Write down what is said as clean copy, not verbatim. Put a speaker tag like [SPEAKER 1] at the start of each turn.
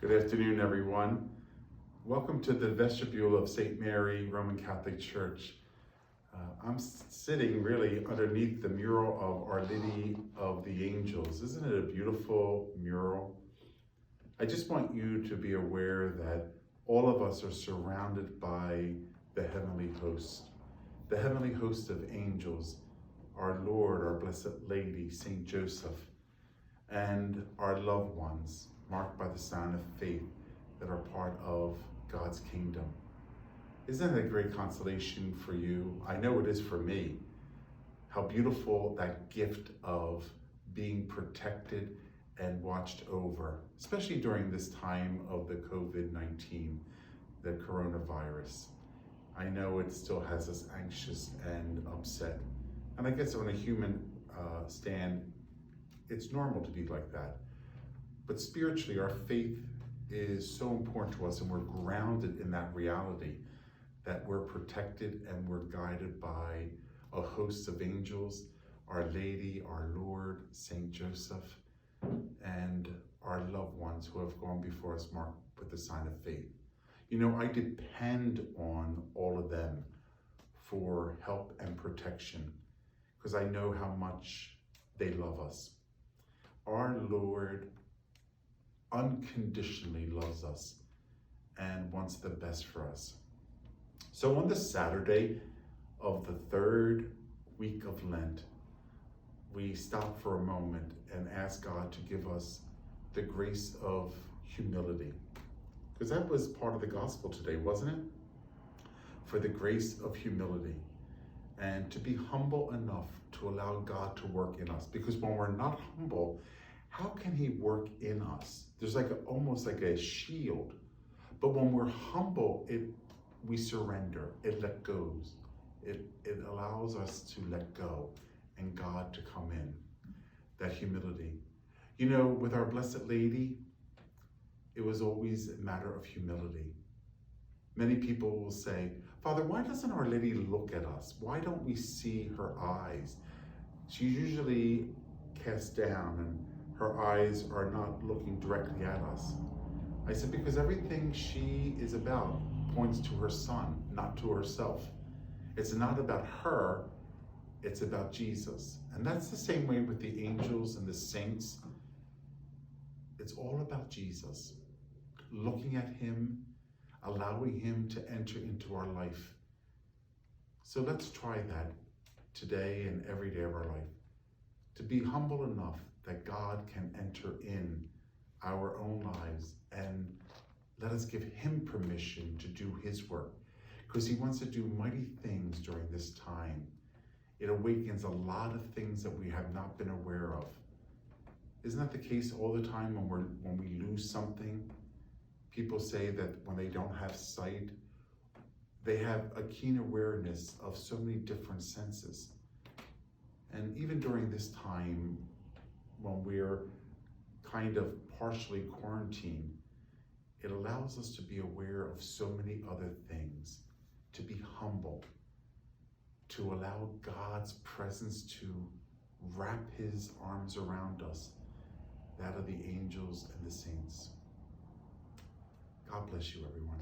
[SPEAKER 1] Good afternoon, everyone. Welcome to the vestibule of St. Mary Roman Catholic Church. I'm sitting really underneath the mural of Our Lady of the Angels. Isn't it a beautiful mural? I just want you to be aware that all of us are surrounded by the heavenly host. The heavenly host of angels, our Lord, our Blessed Lady, Saint Joseph, and our loved ones, marked by the sign of faith, that are part of God's kingdom. Isn't that a great consolation for you? I know it is for me. How beautiful that gift of being protected and watched over, especially during this time of the COVID-19, the coronavirus. I know it still has us anxious and upset. And I guess on a human stand, it's normal to be like that. But spiritually, our faith is so important to us, and we're grounded in that reality that we're protected and we're guided by a host of angels, Our Lady, our Lord, Saint Joseph, and our loved ones who have gone before us marked with the sign of faith. You know, I depend on all of them for help and protection because I know how much they love us. Our Lord unconditionally loves us and wants the best for us. So on the Saturday of the third week of Lent, we stop for a moment and ask God to give us the grace of humility. Because that was part of the gospel today, wasn't it? For the grace of humility and to be humble enough to allow God to work in us. Because when we're not humble, how can he work in us? There's almost like a shield. But when we're humble, we surrender, it let goes. It allows us to let go and God to come in, that humility. You know, with our Blessed Lady, it was always a matter of humility. Many people will say, Father, why doesn't Our Lady look at us? Why don't we see her eyes? She's usually cast down and her eyes are not looking directly at us. I said, because everything she is about points to her Son, not to herself. It's not about her, it's about Jesus. And that's the same way with the angels and the saints. It's all about Jesus. Looking at him, allowing him to enter into our life. So let's try that today and every day of our life. To be humble enough that God can enter in our own lives and let us give him permission to do his work, because he wants to do mighty things during this time. It awakens a lot of things that we have not been aware of. Isn't that the case all the time when we lose something? People say that when they don't have sight, they have a keen awareness of so many different senses. And even during this time, when we're kind of partially quarantined, it allows us to be aware of so many other things, to be humble, to allow God's presence to wrap his arms around us, that of the angels and the saints. God bless you, everyone.